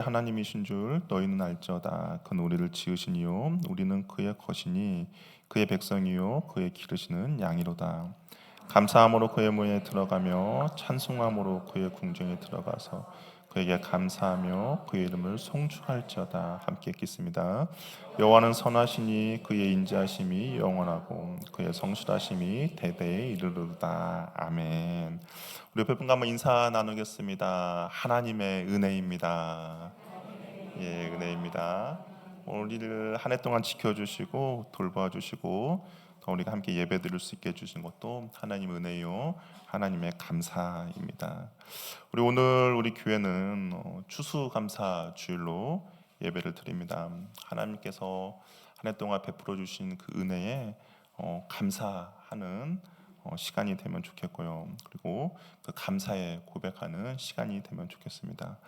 하나님이신 줄 너희는 알지어다. 그는 우리를 지으시니요 우리는 그의 것이니 그의 백성이요 그의 기르시는 양이로다. 감사함으로 그의 문에 들어가며 찬송함으로 그의 궁정에 들어가서 그에게 감사하며 그의 이름을 송축할지어다. 함께 읽겠습니다. 여호와는 선하시니 그의 인자하심이 영원하고 그의 성실하심이 대대에 이르르다. 아멘. 우리 옆에 분과 한번 인사 나누겠습니다. 하나님의 은혜입니다. 예, 은혜입니다. 우리를 한 해 동안 지켜주시고 돌봐주시고 더 우리가 함께 예배드릴 수 있게 해주신 것도 하나님 은혜요, 하나님의 감사입니다. 오늘 우리 교회는 추수감사 주일로 예배를 드립니다. 하나님께서 한 해 동안 베풀어 주신 그 은혜에 감사하는 시간이 되면 좋겠고요. 그리고 그 감사에 고백하는 시간이 되면 좋겠습니다.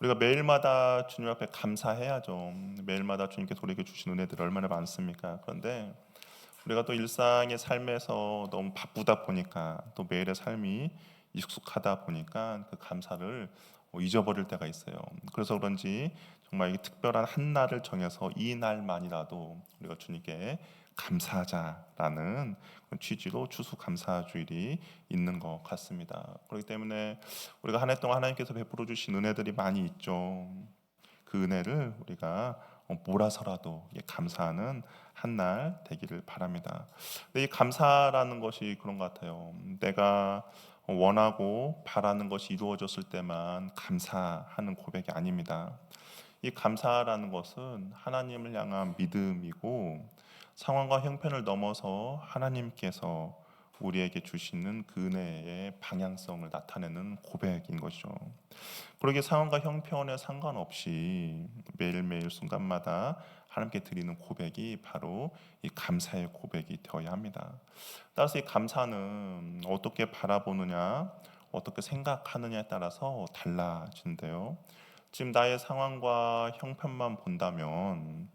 우리가 매일마다 주님 앞에 감사해야죠. 매일마다 주님께서 우리에게 주신 은혜들 얼마나 많습니까? 그런데 우리가 또 일상의 삶에서 너무 바쁘다 보니까 또 매일의 삶이 익숙하다 보니까 그 감사를 잊어버릴 때가 있어요. 그래서 그런지 정말 이 특별한 한 날을 정해서 이 날만이라도 우리가 주님께 감사하자라는 취지로 추수감사주일이 있는 것 같습니다. 그렇기 때문에 우리가 한 해 동안 하나님께서 베풀어 주신 은혜들이 많이 있죠. 그 은혜를 우리가 몰아서라도 감사하는 한 날 되기를 바랍니다. 근데 이 감사라는 것이 그런 것 같아요. 내가 원하고 바라는 것이 이루어졌을 때만 감사하는 고백이 아닙니다. 이 감사라는 것은 하나님을 향한 믿음이고 상황과 형편을 넘어서 하나님께서 우리에게 주시는 그 은혜의 방향성을 나타내는 고백인 것이죠. 그러게 상황과 형편에 상관없이 매일매일 순간마다 하나님께 드리는 고백이 바로 이 감사의 고백이 되어야 합니다. 따라서 이 감사는 어떻게 바라보느냐, 어떻게 생각하느냐에 따라서 달라진대요. 지금 나의 상황과 형편만 본다면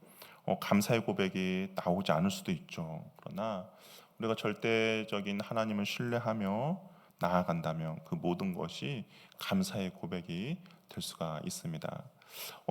감사의 고백이 나오지 않을 수도 있죠. 그러나 우리가 절대적인 하나님을 신뢰하며 나아간다면 그 모든 것이 감사의 고백이 될 수가 있습니다.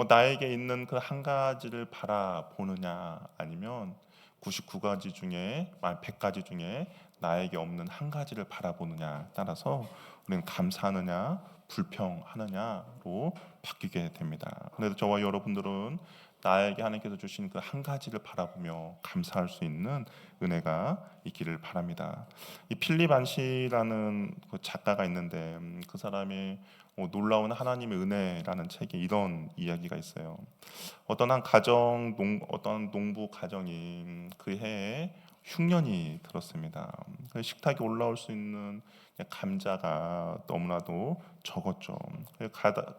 나에게 있는 그 한 가지를 바라보느냐 아니면 99가지 중에 100가지 중에 나에게 없는 한 가지를 바라보느냐 따라서 우리는 감사하느냐 불평하느냐로 바뀌게 됩니다. 그래도 저와 여러분들은 나에게 하나님께서 주신 그 한 가지를 바라보며 감사할 수 있는 은혜가 있기를 바랍니다. 이 필립 안시라는 그 작가가 있는데 그 사람이 놀라운 하나님의 은혜라는 책에 이런 이야기가 있어요. 어떤 농부 가정이 그 해에 흉년이 들었습니다. 그 식탁에 올라올 수 있는 감자가 너무나도 적었죠.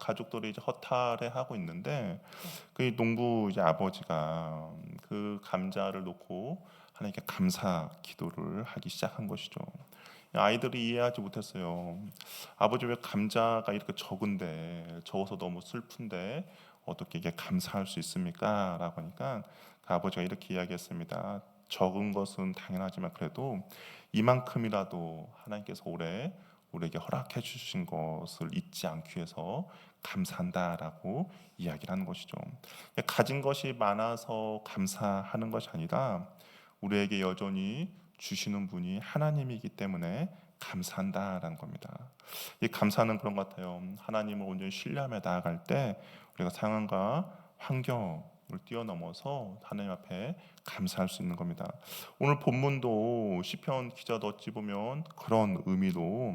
가족들이 이제 허탈해 하고 있는데 그 농부 이제 아버지가 그 감자를 놓고 하나님께 감사 기도를 하기 시작한 것이죠. 아이들이 이해하지 못했어요. 아버지 왜 감자가 이렇게 적어서 너무 슬픈데 어떻게 이게 감사할 수 있습니까? 라고 하니까 그 아버지가 이렇게 이야기했습니다. 적은 것은 당연하지만 그래도 이만큼이라도 하나님께서 올해 우리에게 허락해 주신 것을 잊지 않기 위해서 감사한다라고 이야기를 하는 것이죠. 가진 것이 많아서 감사하는 것이 아니라 우리에게 여전히 주시는 분이 하나님이기 때문에 감사한다라는 겁니다. 이 감사는 그런 것 같아요. 하나님을 온전히 신뢰하며 나아갈 때 우리가 상황과 환경을 뛰어넘어서 하나님 앞에 감사할 수 있는 겁니다. 오늘 본문도 시편 기자도 어찌 보면 그런 의미로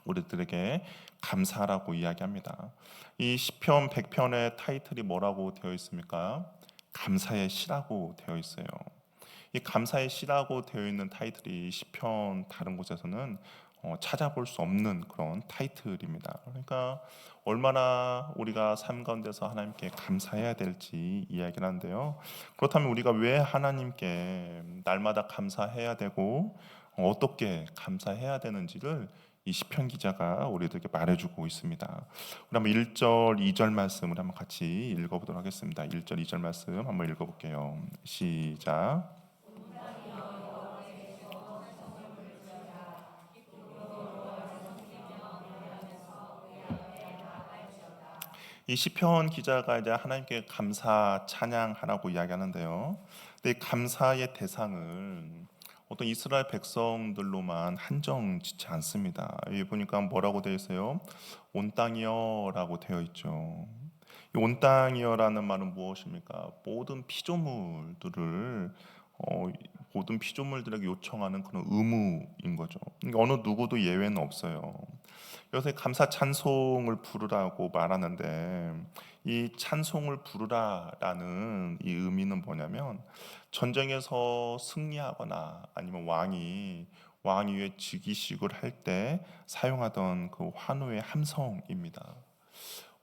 우리들에게 감사라고 이야기합니다. 이 시편 100편의 타이틀이 뭐라고 되어 있습니까? 감사의 시라고 되어 있어요. 이 감사의 시라고 되어 있는 타이틀이 시편 다른 곳에서는 찾아볼 수 없는 그런 타이틀입니다. 그러니까 얼마나 우리가 삶 가운데서 하나님께 감사해야 될지 이야기를 하는데요. 그렇다면 우리가 왜 하나님께 날마다 감사해야 되고 어떻게 감사해야 되는지를 이 시편 기자가 우리들에게 말해주고 있습니다. 우리 한번 1절, 2절 말씀을 한번 같이 읽어보도록 하겠습니다. 1절, 2절 말씀 한번 읽어볼게요. 시작. 이 시편 기자가 이제 하나님께 감사 찬양하라고 이야기하는데요. 근데 이 감사의 대상을 어떤 이스라엘 백성들로만 한정짓지 않습니다. 여기 보니까 뭐라고 되어 있어요? 온 땅이여라고 되어 있죠. 이 온 땅이여라는 말은 무엇입니까? 모든 피조물들을 어, 모든 피조물들에게 요청하는 그런 의무인 거죠. 그러니까 어느 누구도 예외는 없어요. 여기서 감사 찬송을 부르라고 말하는데 이 찬송을 부르라라는 이 의미는 뭐냐면 전쟁에서 승리하거나 아니면 왕 위에 즉위식을 할 때 사용하던 그 환호의 함성입니다.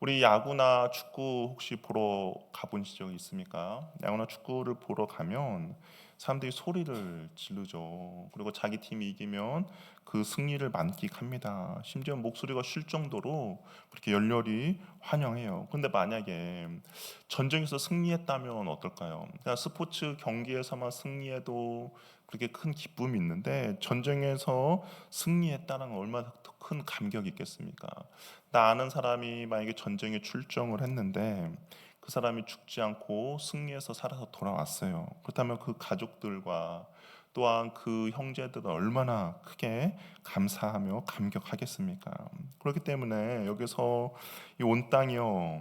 우리 야구나 축구 혹시 보러 가본 적이 있습니까? 야구나 축구를 보러 가면 사람들이 소리를 지르죠. 그리고 자기 팀이 이기면 그 승리를 만끽합니다. 심지어 목소리가 쉴 정도로 그렇게 열렬히 환영해요. 근데 만약에 전쟁에서 승리했다면 어떨까요? 그냥 스포츠 경기에서만 승리해도 그렇게 큰 기쁨이 있는데 전쟁에서 승리했다는 건 얼마나 더 큰 감격이 있겠습니까? 나 아는 사람이 만약에 전쟁에 출정을 했는데 그 사람이 죽지 않고 승리해서 살아서 돌아왔어요. 그렇다면 그 가족들과 또한 그 형제들은 얼마나 크게 감사하며 감격하겠습니까? 그렇기 때문에 여기서 이 온 땅이여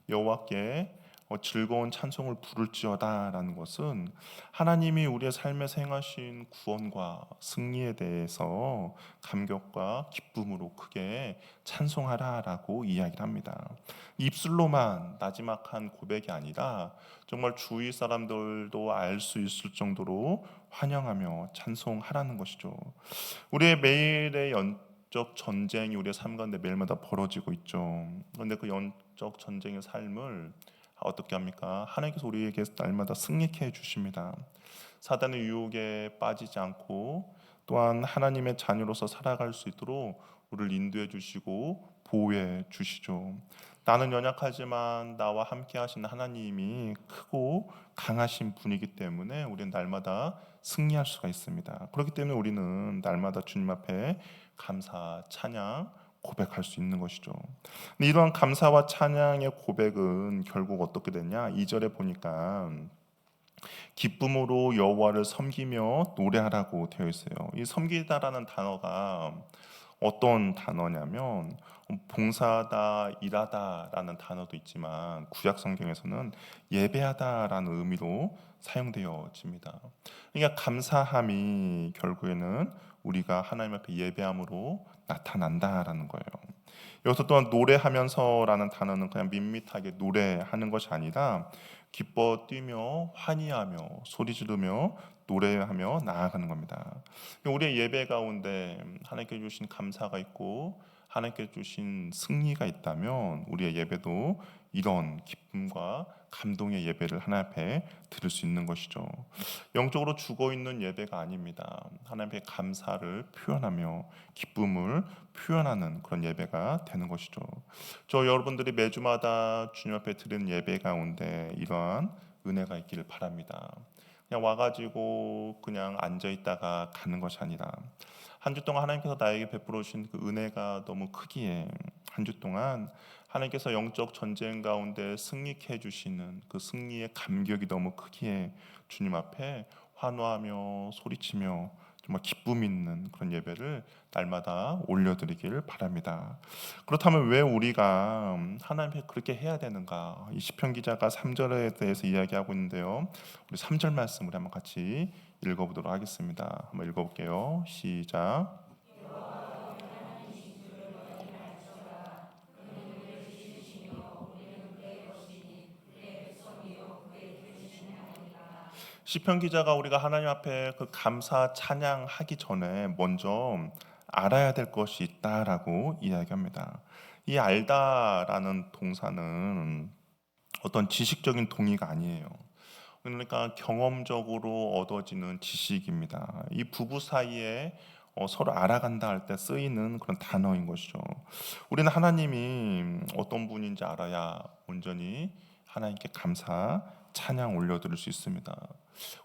여호와께 즐거운 찬송을 부를지어다라는 것은 하나님이 우리의 삶에서 행하신 구원과 승리에 대해서 감격과 기쁨으로 크게 찬송하라라고 이야기를 합니다. 입술로만 나지막한 고백이 아니라 정말 주위 사람들도 알 수 있을 정도로 환영하며 찬송하라는 것이죠. 우리의 매일의 영적 전쟁이 우리의 삶 가운데 매일마다 벌어지고 있죠. 그런데 그 영적 전쟁의 삶을 어떻게 합니까? 하나님께서 우리에게 날마다 승리케 해 주십니다. 사단의 유혹에 빠지지 않고 또한 하나님의 자녀로서 살아갈 수 있도록 우리를 인도해 주시고 보호해 주시죠. 나는 연약하지만 나와 함께 하신 하나님이 크고 강하신 분이기 때문에 우리는 날마다 승리할 수가 있습니다. 그렇기 때문에 우리는 날마다 주님 앞에 감사, 찬양, 고백할 수 있는 것이죠. 근데 이러한 감사와 찬양의 고백은 결국 어떻게 되냐? 2절에 보니까 기쁨으로 여호와를 섬기며 노래하라고 되어 있어요. 이 섬기다라는 단어가 어떤 단어냐면 봉사하다, 일하다라는 단어도 있지만 구약 성경에서는 예배하다라는 의미로 사용되어집니다. 그러니까 감사함이 결국에는 우리가 하나님 앞에 예배함으로 나타난다라는 거예요. 여기서 또한 노래하면서라는 단어는 그냥 밋밋하게 노래하는 것이 아니라 기뻐 뛰며 환희하며 소리 지르며 노래하며 나아가는 겁니다. 우리의 예배 가운데 하나님께 주신 감사가 있고 하나님께 주신 승리가 있다면 우리의 예배도 이런 기쁨과 감동의 예배를 하나님 앞에 드릴 수 있는 것이죠. 영적으로 죽어 있는 예배가 아닙니다. 하나님께 감사를 표현하며 기쁨을 표현하는 그런 예배가 되는 것이죠. 저 여러분들이 매주마다 주님 앞에 드리는 예배 가운데 이러한 은혜가 있기를 바랍니다. 그냥 와가지고 그냥 앉아 있다가 가는 것이 아니라 한 주 동안 하나님께서 나에게 베풀어 주신 그 은혜가 너무 크기에 한 주 동안 하나님께서 영적 전쟁 가운데 승리케 해주시는 그 승리의 감격이 너무 크기에 주님 앞에 환호하며 소리치며 정말 기쁨 있는 그런 예배를 날마다 올려드리길 바랍니다. 그렇다면 왜 우리가 하나님 앞에 그렇게 해야 되는가? 이 시편 기자가 3절에 대해서 이야기하고 있는데요. 우리 3절 말씀 우리 한번 같이 읽어보도록 하겠습니다. 한번 읽어볼게요. 시작. 시편 기자가 우리가 하나님 앞에 그 감사 찬양하기 전에 먼저 알아야 될 것이 있다라고 이야기합니다. 이 알다라는 동사는 어떤 지식적인 동의가 아니에요. 그러니까 경험적으로 얻어지는 지식입니다. 이 부부 사이에 서로 알아간다 할 때 쓰이는 그런 단어인 것이죠. 우리는 하나님이 어떤 분인지 알아야 온전히 하나님께 감사, 찬양 올려드릴 수 있습니다.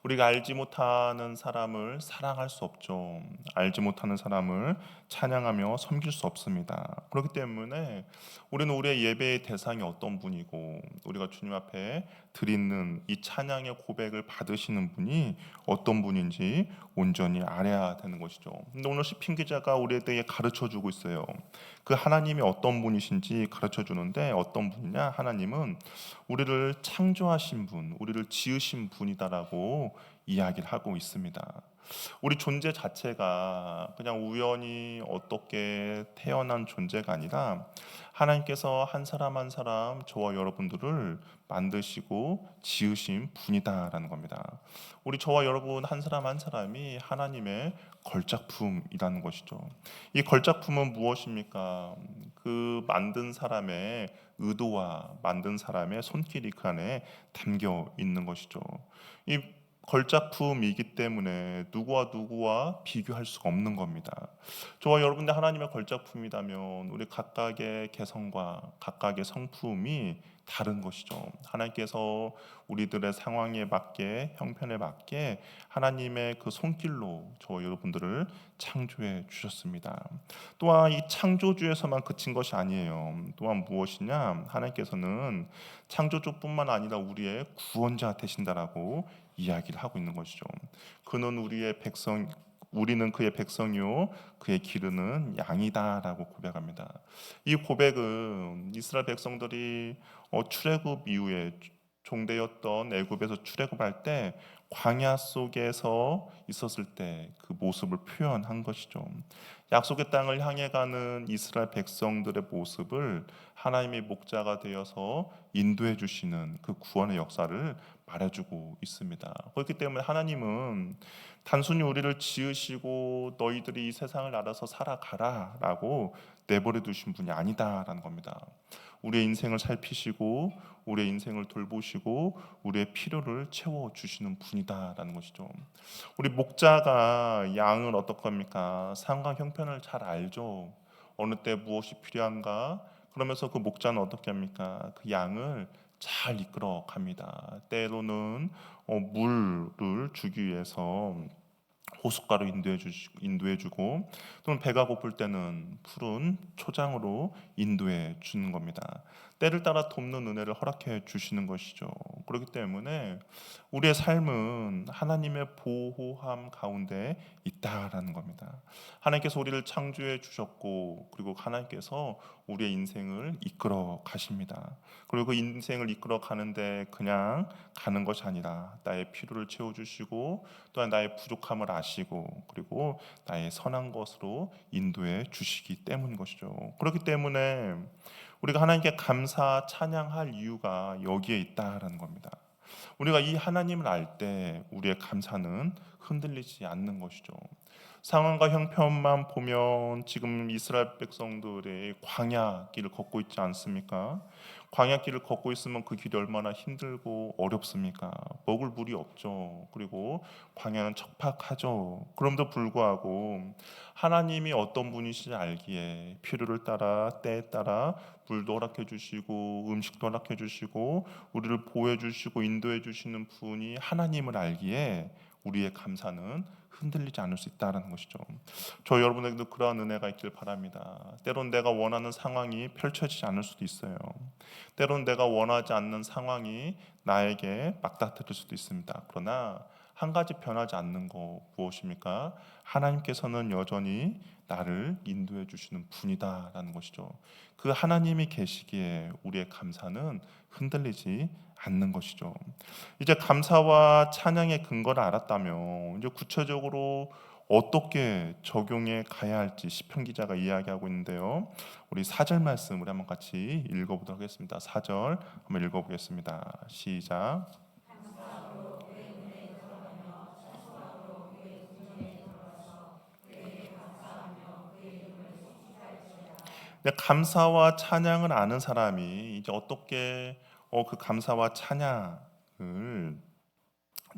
우리가 알지 못하는 사람을 사랑할 수 없죠. 알지 못하는 사람을 찬양하며 섬길 수 없습니다. 그렇기 때문에 우리는 우리의 예배의 대상이 어떤 분이고 우리가 주님 앞에 드리는 이 찬양의 고백을 받으시는 분이 어떤 분인지 온전히 알아야 되는 것이죠. 근데 오늘 시편 기자가 우리에게 가르쳐 주고 있어요. 그 하나님이 어떤 분이신지 가르쳐 주는데 어떤 분이냐? 하나님은 우리를 창조하신 분, 우리를 지으신 분이다라고 이야기를 하고 있습니다. 우리 존재 자체가 그냥 우연히 어떻게 태어난 존재가 아니라 하나님께서 한 사람 한 사람 저와 여러분들을 만드시고 지으신 분이다라는 겁니다. 우리 저와 여러분 한 사람 한 사람이 하나님의 걸작품이라는 것이죠. 이 걸작품은 무엇입니까? 그 만든 사람의 의도와 만든 사람의 손길이 그 안에 담겨 있는 것이죠. 이 걸작품이기 때문에 누구와 비교할 수가 없는 겁니다. 저와 여러분들 하나님의 걸작품이라면 우리 각각의 개성과 각각의 성품이 다른 것이죠. 하나님께서 우리들의 상황에 맞게 형편에 맞게 하나님의 그 손길로 저와 여러분들을 창조해 주셨습니다. 또한 이 창조주에서만 그친 것이 아니에요. 또한 무엇이냐? 하나님께서는 창조주뿐만 아니라 우리의 구원자 되신다라고 이야기를 하고 있는 것이죠. 그는 우리의 백성, 우리는 그의 백성이요 그의 기르는 양이다라고 고백합니다. 이 고백은 이스라엘 백성들이 출애굽 이후에 종되었던 애굽에서 출애굽할 때 광야 속에서 있었을 때 그 모습을 표현한 것이죠. 약속의 땅을 향해 가는 이스라엘 백성들의 모습을 하나님의 목자가 되어서 인도해 주시는 그 구원의 역사를 말해주고 있습니다. 그렇기 때문에 하나님은 단순히 우리를 지으시고 너희들이 이 세상을 알아서 살아가라라고 내버려 두신 분이 아니다라는 겁니다. 우리의 인생을 살피시고 우리의 인생을 돌보시고 우리의 필요를 채워 주시는 분이다라는 것이죠. 우리 목자가 양을 어떻게 합니까? 상황 형편을 잘 알죠. 어느 때 무엇이 필요한가? 그러면서 그 목자는 어떻게 합니까? 그 양을 잘 이끌어 갑니다. 때로는 물을 주기 위해서 호숫가로 인도해주고 또는 배가 고플 때는 푸른 초장으로 인도해 주는 겁니다. 때를 따라 돕는 은혜를 허락해 주시는 것이죠. 그렇기 때문에 우리의 삶은 하나님의 보호함 가운데 있다라는 겁니다. 하나님께서 우리를 창조해 주셨고 그리고 하나님께서 우리의 인생을 이끌어 가십니다. 그리고 그 인생을 이끌어 가는데 그냥 가는 것이 아니라 나의 필요를 채워 주시고 또한 나의 부족함을 아시고 그리고 나의 선한 것으로 인도해 주시기 때문인 것이죠. 그렇기 때문에 우리가 하나님께 감사 찬양할 이유가 여기에 있다라는 겁니다. 우리가 이 하나님을 알 때 우리의 감사는 흔들리지 않는 것이죠. 상황과 형편만 보면 지금 이스라엘 백성들의 광야 길을 걷고 있지 않습니까? 광야 길을 걷고 있으면 그 길이 얼마나 힘들고 어렵습니까? 먹을 물이 없죠. 그리고 광야는 척박하죠. 그럼에도 불구하고 하나님이 어떤 분이신지 알기에 필요를 따라 때에 따라 물도 허락해 주시고 음식도 허락해 주시고 우리를 보호해 주시고 인도해 주시는 분이 하나님을 알기에 우리의 감사는 흔들리지 않을 수 있다는 것이죠. 저 여러분에게도 그러한 은혜가 있길 바랍니다. 때론 내가 원하는 상황이 펼쳐지지 않을 수도 있어요. 때론 내가 원하지 않는 상황이 나에게 맞닥뜨릴 수도 있습니다. 그러나 한 가지 변하지 않는 거 무엇입니까? 하나님께서는 여전히 나를 인도해 주시는 분이다라는 것이죠. 그 하나님이 계시기에 우리의 감사는 흔들리지 않는 것이죠. 이제 감사와 찬양의 근거를 알았다면 이제 구체적으로 어떻게 적용해 가야 할지 시편 기자가 이야기하고 있는데요. 우리 4절 말씀 우리 한번 같이 읽어보도록 하겠습니다. 4절 한번 읽어보겠습니다. 시작. 감사와 찬양을 아는 사람이 이제 어떻게 그 감사와 찬양을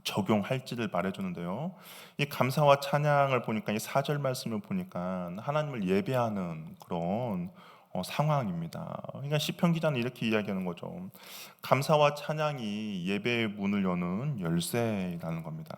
적용할지를 말해주는데요. 이 감사와 찬양을 보니까 이 4절 말씀을 보니까 하나님을 예배하는 그런 상황입니다. 그러니까 시편 기자는 이렇게 이야기하는 거죠. 감사와 찬양이 예배의 문을 여는 열쇠라는 겁니다.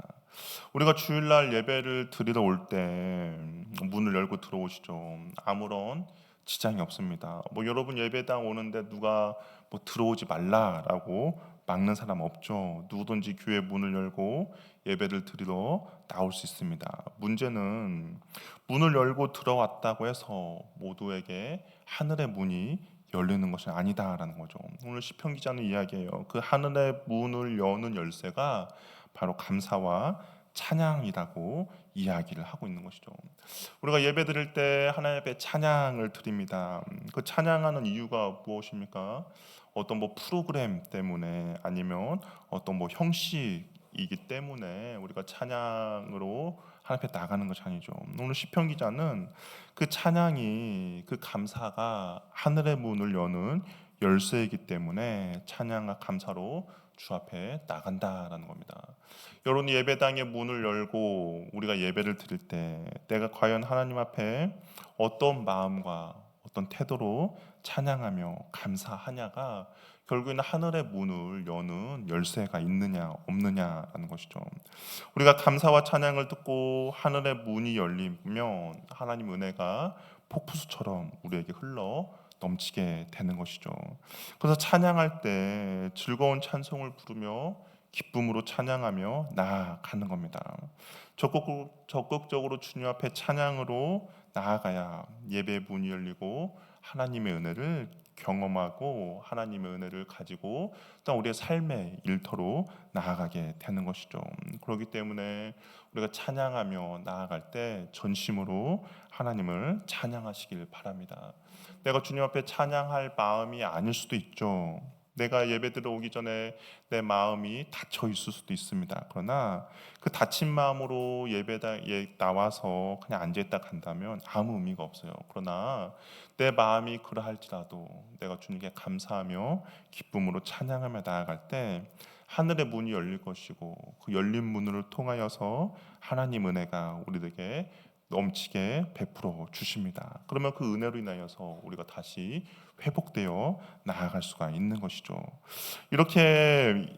우리가 주일날 예배를 드리러 올 때 문을 열고 들어오시죠. 아무런 지장이 없습니다. 뭐 여러분 예배당 오는데 누가 뭐 들어오지 말라라고 막는 사람 없죠. 누구든지 교회 문을 열고 예배를 드리러 나올 수 있습니다. 문제는 문을 열고 들어왔다고 해서 모두에게 하늘의 문이 열리는 것이 아니다라는 거죠. 오늘 시편 기자는 이야기해요. 그 하늘의 문을 여는 열쇠가 바로 감사와 찬양이라고 이야기를 하고 있는 것이죠. 우리가 예배 드릴 때 하나님 앞에 찬양을 드립니다. 그 찬양하는 이유가 무엇입니까? 어떤 뭐 프로그램 때문에 아니면 어떤 뭐 형식이기 때문에 우리가 찬양으로 하나님 앞에 나가는 것이 아니죠. 오늘 시편 기자는 그 찬양이 그 감사가 하늘의 문을 여는 열쇠이기 때문에 찬양과 감사로 주 앞에 나간다라는 겁니다. 여러분 예배당의 문을 열고 우리가 예배를 드릴 때 내가 과연 하나님 앞에 어떤 마음과 어떤 태도로 찬양하며 감사하냐가 결국에는 하늘의 문을 여는 열쇠가 있느냐 없느냐라는 것이죠. 우리가 감사와 찬양을 듣고 하늘의 문이 열리면 하나님 은혜가 폭포수처럼 우리에게 흘러 넘치게 되는 것이죠. 그래서 찬양할 때 즐거운 찬송을 부르며 기쁨으로 찬양하며 나아가는 겁니다. 적극적으로 주님 앞에 찬양으로 나아가야 예배의 문이 열리고 하나님의 은혜를 경험하고 하나님의 은혜를 가지고 또 우리의 삶의 일터로 나아가게 되는 것이죠. 그렇기 때문에 우리가 찬양하며 나아갈 때 전심으로 하나님을 찬양하시길 바랍니다. 내가 주님 앞에 찬양할 마음이 아닐 수도 있죠. 내가 예배 들어오기 전에 내 마음이 닫혀 있을 수도 있습니다. 그러나 그 닫힌 마음으로 예배당에 나와서 그냥 앉아있다 간다면 아무 의미가 없어요. 그러나 내 마음이 그러할지라도 내가 주님께 감사하며 기쁨으로 찬양하며 나아갈 때 하늘의 문이 열릴 것이고 그 열린 문을 통하여서 하나님 은혜가 우리에게 넘치게 베풀어 주십니다. 그러면 그 은혜로 인하여서 우리가 다시 회복되어 나아갈 수가 있는 것이죠. 이렇게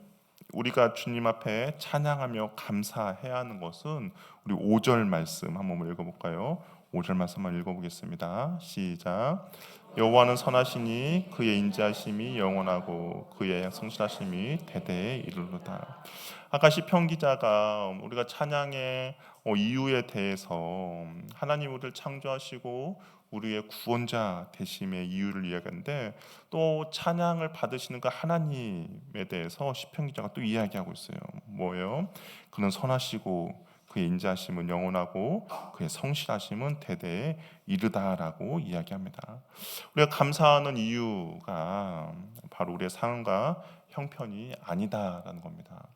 우리가 주님 앞에 찬양하며 감사해야 하는 것은 우리 5절 말씀 한번 읽어볼까요? 5절 말씀 한번 읽어보겠습니다. 시작. 여호와는 선하시니 그의 인자하심이 영원하고 그의 성실하심이 대대에 이르르다. 아까 시편 기자가 우리가 찬양의 이유에 대해서 하나님 우리를 창조하시고 우리의 구원자 되심의 이유를 이야기하는데 또 찬양을 받으시는 그 하나님에 대해서 시편 기자가 또 이야기하고 있어요. 뭐예요? 그는 선하시고 그의 인자하심은 영원하고 그의 성실하심은 대대에 이르다라고 이야기합니다. 우리가 감사하는 이유가 바로 우리의 상황과 형편이 아니다라는 겁니다.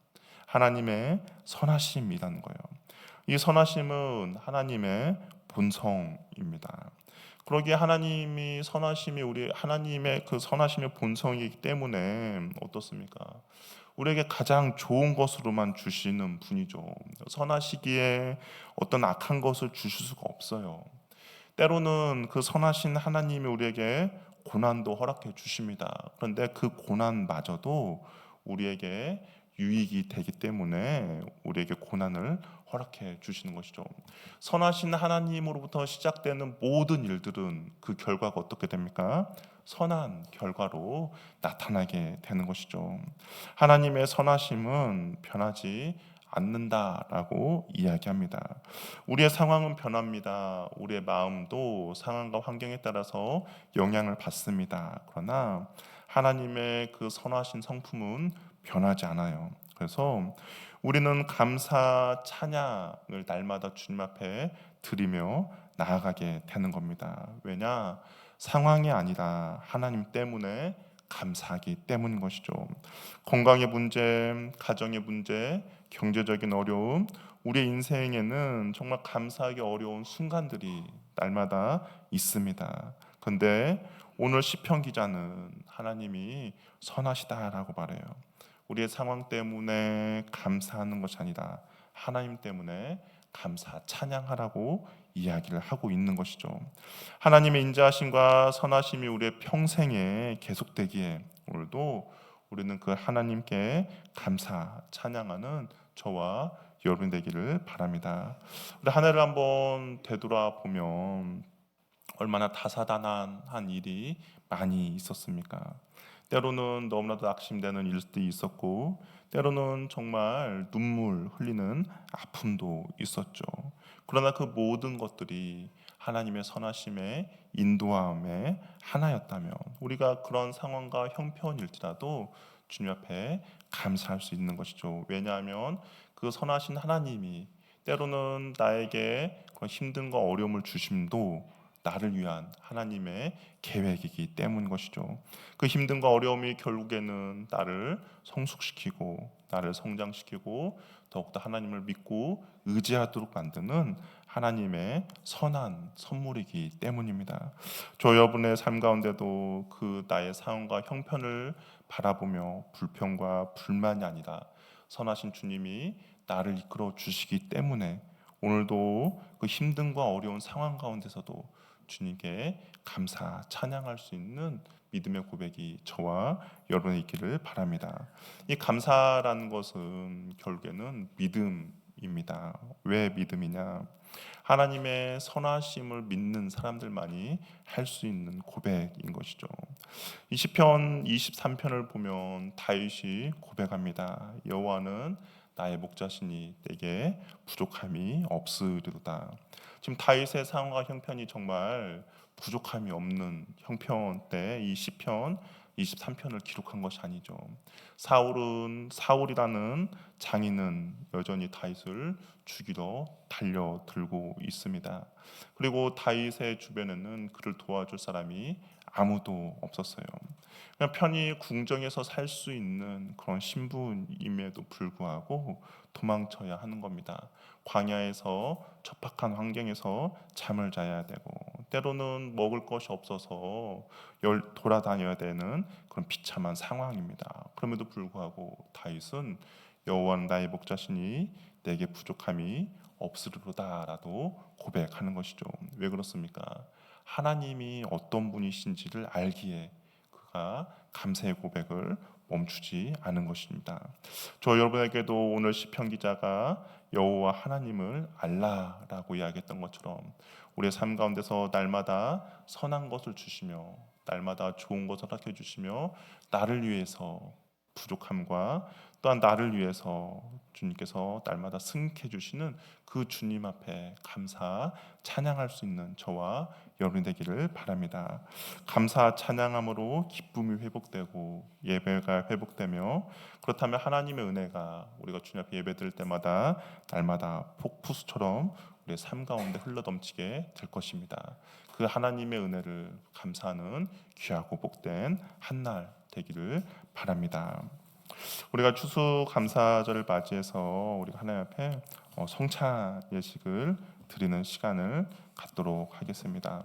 하나님의 선하심이라는 거예요. 이 선하심은 하나님의 본성입니다. 그러기에 하나님이 선하심이 우리 하나님의 그 선하심의 본성이기 때문에 어떻습니까? 우리에게 가장 좋은 것으로만 주시는 분이죠. 선하시기에 어떤 악한 것을 주실 수가 없어요. 때로는 그 선하신 하나님이 우리에게 고난도 허락해 주십니다. 그런데 그 고난마저도 우리에게 유익이 되기 때문에 우리에게 고난을 허락해 주시는 것이죠. 선하신 하나님으로부터 시작되는 모든 일들은 그 결과가 어떻게 됩니까? 선한 결과로 나타나게 되는 것이죠. 하나님의 선하심은 변하지 않는다라고 이야기합니다. 우리의 상황은 변합니다. 우리의 마음도 상황과 환경에 따라서 영향을 받습니다. 그러나 하나님의 그 선하신 성품은 변하지 않아요. 그래서 우리는 감사 찬양을 날마다 주님 앞에 드리며 나아가게 되는 겁니다. 왜냐? 상황이 아니라 하나님 때문에 감사하기 때문인 것이죠. 건강의 문제, 가정의 문제, 경제적인 어려움, 우리의 인생에는 정말 감사하기 어려운 순간들이 날마다 있습니다. 그런데 오늘 시편 기자는 하나님이 선하시다라고 말해요. 우리의 상황 때문에 감사하는 것이 아니라 하나님 때문에 감사 찬양하라고 이야기를 하고 있는 것이죠. 하나님의 인자하심과 선하심이 우리의 평생에 계속되기에 오늘도 우리는 그 하나님께 감사 찬양하는 저와 여러분 되기를 바랍니다. 우리 한 해를 한번 되돌아보면 얼마나 다사다난한 일이 많이 있었습니까? 때로는 너무나도 낙심되는 일도 있었고, 때로는 정말 눈물 흘리는 아픔도 있었죠. 그러나 그 모든 것들이 하나님의 선하심의 인도함의 하나였다면, 우리가 그런 상황과 형편일지라도 주님 앞에 감사할 수 있는 것이죠. 왜냐하면 그 선하신 하나님이 때로는 나에게 그런 힘든과 어려움을 주심도 나를 위한 하나님의 계획이기 때문 것이죠. 그 힘든과 어려움이 결국에는 나를 성숙시키고 나를 성장시키고 더욱더 하나님을 믿고 의지하도록 만드는 하나님의 선한 선물이기 때문입니다. 저 여러분의 삶 가운데도 그 나의 상황과 형편을 바라보며 불평과 불만이 아니라 선하신 주님이 나를 이끌어 주시기 때문에 오늘도 그 힘든과 어려운 상황 가운데서도 주님께 감사 찬양할 수 있는 믿음의 고백이 저와 여러분의 있기를 바랍니다. 이 감사라는 것은 결국에는 믿음입니다. 왜 믿음이냐? 하나님의 선하심을 믿는 사람들만이 할 수 있는 고백인 것이죠. 이 시편 23편을 보면 다윗이 고백합니다. 여호와는 나의 목자시니 내게 부족함이 없으리로다. 지금 다윗의 상황과 형편이 정말 부족함이 없는 형편 때 이 시편 23편을 기록한 것이 아니죠. 사울이라는 장인은 여전히 다윗을 죽이러 달려들고 있습니다. 그리고 다윗의 주변에는 그를 도와줄 사람이 아무도 없었어요. 그냥 편히 궁정에서 살 수 있는 그런 신분임에도 불구하고 도망쳐야 하는 겁니다. 광야에서 척박한 환경에서 잠을 자야 되고 때로는 먹을 것이 없어서 돌아다녀야 되는 그런 비참한 상황입니다. 그럼에도 불구하고 다윗은 여호와는 나의 목자시니 내게 부족함이 없으리로다라도 고백하는 것이죠. 왜 그렇습니까? 하나님이 어떤 분이신지를 알기에 그가 감사의 고백을 멈추지 않은 것입니다. 저 여러분에게도 오늘 시편 기자가 여호와 하나님을 알라라고 이야기했던 것처럼 우리의 삶 가운데서 날마다 선한 것을 주시며 날마다 좋은 것을 허락해 주시며 나를 위해서 부족함과 또한 나를 위해서 주님께서 날마다 승케 주시는 그 주님 앞에 감사 찬양할 수 있는 저와 여러분이 되기를 바랍니다. 감사 찬양함으로 기쁨이 회복되고 예배가 회복되며 그렇다면 하나님의 은혜가 우리가 주님 앞에 예배드릴 때마다 날마다 폭포수처럼 우리의 삶 가운데 흘러넘치게 될 것입니다. 그 하나님의 은혜를 감사하는 귀하고 복된 한 날 되기를 바랍니다. 우리가 추수감사절을 맞이해서 우리가 하나님 앞에 성찬 예식을 드리는 시간을 갖도록 하겠습니다.